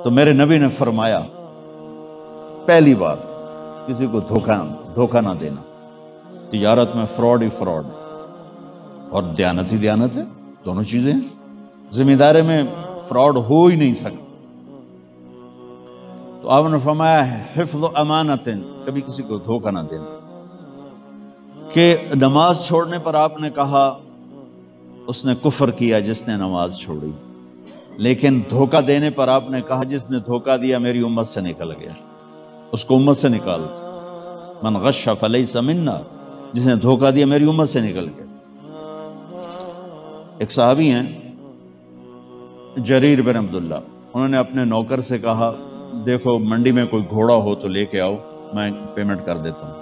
تو میرے نبی نے فرمایا پہلی بات کسی کو دھوکہ نہ دینا. تجارت میں فراڈ ہی فراڈ ہے اور دیانت ہی دیانت ہے، دونوں چیزیں ہیں. ذمہ داری میں فراڈ ہو ہی نہیں سکتا. تو آپ نے فرمایا حفظ امانت، کبھی کسی کو دھوکہ نہ دینا. کہ نماز چھوڑنے پر آپ نے کہا اس نے کفر کیا جس نے نماز چھوڑی، لیکن دھوکہ دینے پر آپ نے کہا جس نے دھوکہ دیا میری امت سے نکل گیا، اس کو امت سے نکال دو. من غش فلیس منا، جس نے دھوکہ دیا میری امت سے نکل گیا. ایک صحابی ہیں جریر بن عبداللہ، انہوں نے اپنے نوکر سے کہا دیکھو منڈی میں کوئی گھوڑا ہو تو لے کے آؤ، میں پیمنٹ کر دیتا ہوں.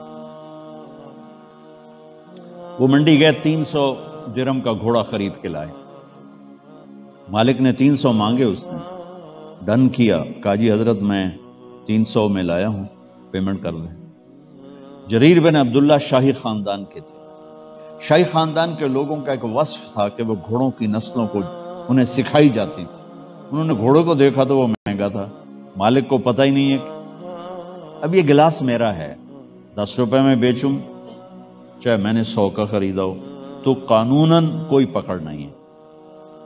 وہ منڈی گئے، 300 درہم کا گھوڑا خرید کے لائے. مالک نے 300 مانگے، اس نے ڈن کیا، کہا جی حضرت میں 300 میں لایا ہوں، پیمنٹ کر لیں. جریر بن عبداللہ شاہی خاندان کے تھے. شاہی خاندان کے لوگوں کا ایک وصف تھا کہ وہ گھوڑوں کی نسلوں کو انہیں سکھائی جاتی تھی. انہوں نے گھوڑے کو دیکھا تو وہ مہنگا تھا، مالک کو پتہ ہی نہیں ہے کہ اب یہ گلاس میرا ہے، 10 روپے میں بیچوں چاہے میں نے 100 کا خریدا ہو تو قانوناً کوئی پکڑ نہیں ہے،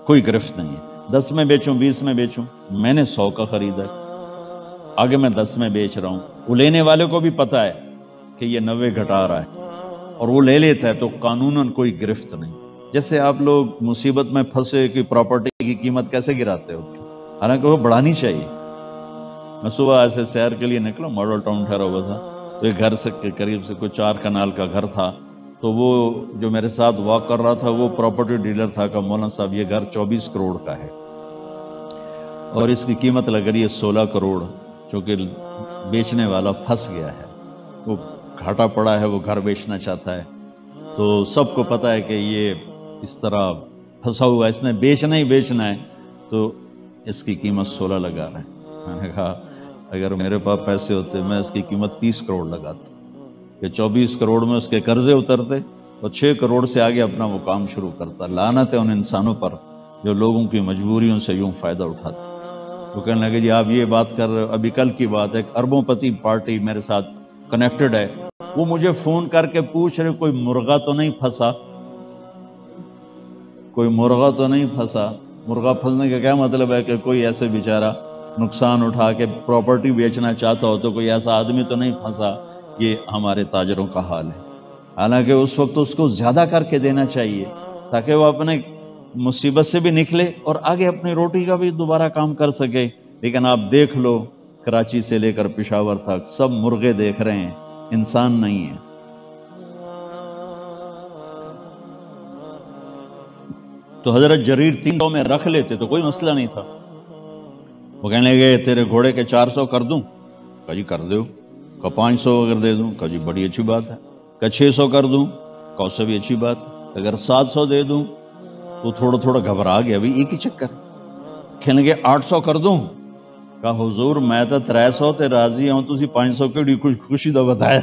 کوئی گرفت نہیں ہے. 10 میں بیچوں 20 میں بیچوں، میں نے 100 کا خریدا ہے، آگے میں 10 میں بیچ رہا ہوں. وہ لینے والے کو بھی پتہ ہے کہ یہ 90 گھٹا رہا ہے اور وہ لے لیتا ہے تو قانوناً کوئی گرفت نہیں. جیسے آپ لوگ مصیبت میں پھنسے کہ پراپرٹی کی قیمت کیسے گراتے ہو، حالانکہ وہ بڑھانی چاہیے. میں صبح ایسے سیر کے لیے نکلا، ماڈل ٹاؤن ٹھہرا ہوا تھا، تو ایک گھر سے قریب سے کوئی 4 کنال کا گھر تھا. تو وہ جو میرے ساتھ واک کر رہا تھا وہ پراپرٹی ڈیلر تھا کہ مولانا صاحب یہ گھر 24 کروڑ کا ہے اور اس کی قیمت لگ رہی ہے 16 کروڑ، چونکہ بیچنے والا پھنس گیا ہے، وہ گھاٹا پڑا ہے، وہ گھر بیچنا چاہتا ہے. تو سب کو پتا ہے کہ یہ اس طرح پھنسا ہوا ہے، اس نے بیچنا ہی بیچنا ہے، تو اس کی قیمت 16 لگا رہے ہیں. میں نے کہا اگر میرے پاس پیسے ہوتے میں اس کی قیمت 30 کروڑ لگاتا کہ 24 کروڑ میں اس کے قرضے اترتے اور 6 کروڑ سے آگے اپنا وہ کام شروع کرتا. لعنت ہے ان انسانوں پر جو لوگوں کی مجبوریوں سے یوں فائدہ اٹھاتے. وہ کہنے لگے جی آپ یہ بات کر رہے ہو، ابھی کل کی بات ہے، ایک اربوں پتی پارٹی میرے ساتھ کنیکٹڈ ہے، وہ مجھے فون کر کے پوچھ رہے کوئی مرغا تو نہیں پھنسا، کوئی مرغا تو نہیں پھنسا. مرغا پھنسنے کا کیا مطلب ہے کہ کوئی ایسے بیچارہ نقصان اٹھا کے پراپرٹی بیچنا چاہتا ہو تو کوئی ایسا آدمی تو نہیں پھنسا. یہ ہمارے تاجروں کا حال ہے. حالانکہ اس وقت اس کو زیادہ کر کے دینا چاہیے تاکہ وہ اپنے مصیبت سے بھی نکلے اور آگے اپنی روٹی کا بھی دوبارہ کام کر سکے. لیکن آپ دیکھ لو کراچی سے لے کر پشاور تک سب مرغے دیکھ رہے ہیں، انسان نہیں ہے. تو حضرت جریر 300 میں رکھ لیتے تو کوئی مسئلہ نہیں تھا. وہ کہنے لگے تیرے گھوڑے کے 400 کر دوں، کہا جی کر دو. کہا 500 اگر دے دوں، کہا جی بڑی اچھی بات ہے. کہا 600 کر دوں، کہا اس سے بھی اچھی بات ہے. اگر 700 دے دوں تو تھوڑا گھبرا گیا، ابھی ایک ہی چکر. کہنے لگے 800 کر دوں، کہا حضور میں تو 300 تے راضی ہوں، تسی 500 کی خوشی تو بتایا،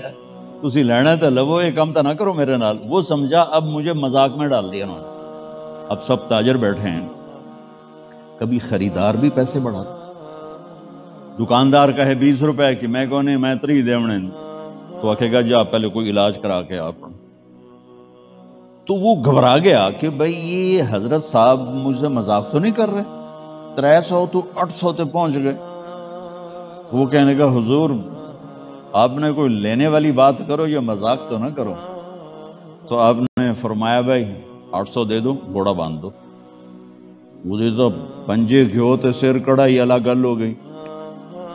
تسی لینا تو لو، یہ کام تو نہ کرو میرے نال. وہ سمجھا اب مجھے مذاق میں ڈال دیا انہوں نے. اب سب تاجر بیٹھے ہیں، کبھی خریدار بھی پیسے بڑھاتا، دکاندار کہے 20 روپے کی، میں کہوں نہیں میں 30 دیونے، تو آکھے گا جا پہلے کوئی علاج کرا کے آپ. تو وہ گھبرا گیا کہ بھئی یہ حضرت صاحب مجھ سے مذاق تو نہیں کر رہے، 300 تو 800 تے پہنچ گئے. وہ کہنے کا حضور آپ نے کوئی لینے والی بات کرو یا مذاق تو نہ کرو. تو آپ نے فرمایا بھائی 800 دے دو، گھوڑا باندھ دو. مجھے تو پنجے گھیو تے سر کڑائی الگ گل ہو گئی.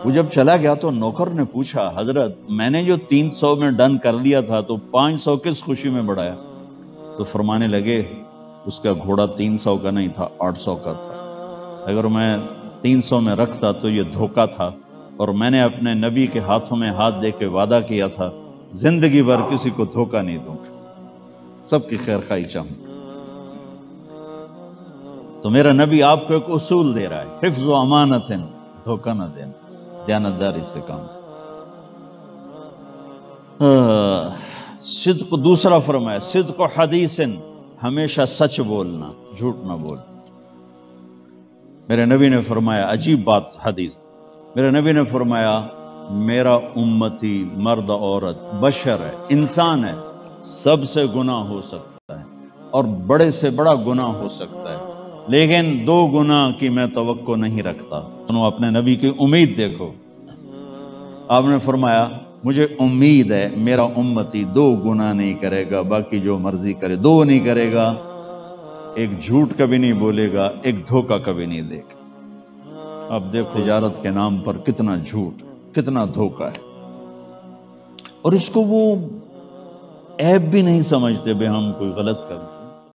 وہ جب چلا گیا تو نوکر نے پوچھا حضرت میں نے جو 300 میں ڈن کر دیا تھا تو 500 کس خوشی میں بڑھایا؟ تو فرمانے لگے اس کا گھوڑا 300 کا نہیں تھا، 800 کا تھا. اگر میں 300 میں رکھتا تو یہ دھوکہ تھا، اور میں نے اپنے نبی کے ہاتھوں میں ہاتھ دے کے وعدہ کیا تھا زندگی بھر کسی کو دھوکہ نہیں دوں، سب کی خیر خواہی چاہوں. تو میرا نبی آپ کو ایک اصول دے رہا ہے، حفظ و امانت، دھوکہ نہ دینا، دیانتداری سے کام. صدق دوسرا فرمایا، صدق و حدیث، ہمیشہ سچ بولنا، جھوٹ نہ بولنا. میرے نبی نے فرمایا عجیب بات حدیث، میرے نبی نے فرمایا میرا امتی مرد عورت بشر ہے، انسان ہے، سب سے گناہ ہو سکتا ہے اور بڑے سے بڑا گناہ ہو سکتا ہے، لیکن 2 گناہ کی میں توقع نہیں رکھتا۔ سنو اپنے نبی کی امید دیکھو، آپ نے فرمایا مجھے امید ہے میرا امتی 2 گناہ نہیں کرے گا، باقی جو مرضی کرے 2 نہیں کرے گا، ایک جھوٹ کبھی نہیں بولے گا، ایک دھوکہ کبھی نہیں دے گا۔ اب دیکھو تجارت کے نام پر کتنا جھوٹ، کتنا دھوکہ ہے، اور اس کو وہ عیب بھی نہیں سمجھتے بے ہم کوئی غلط کریں۔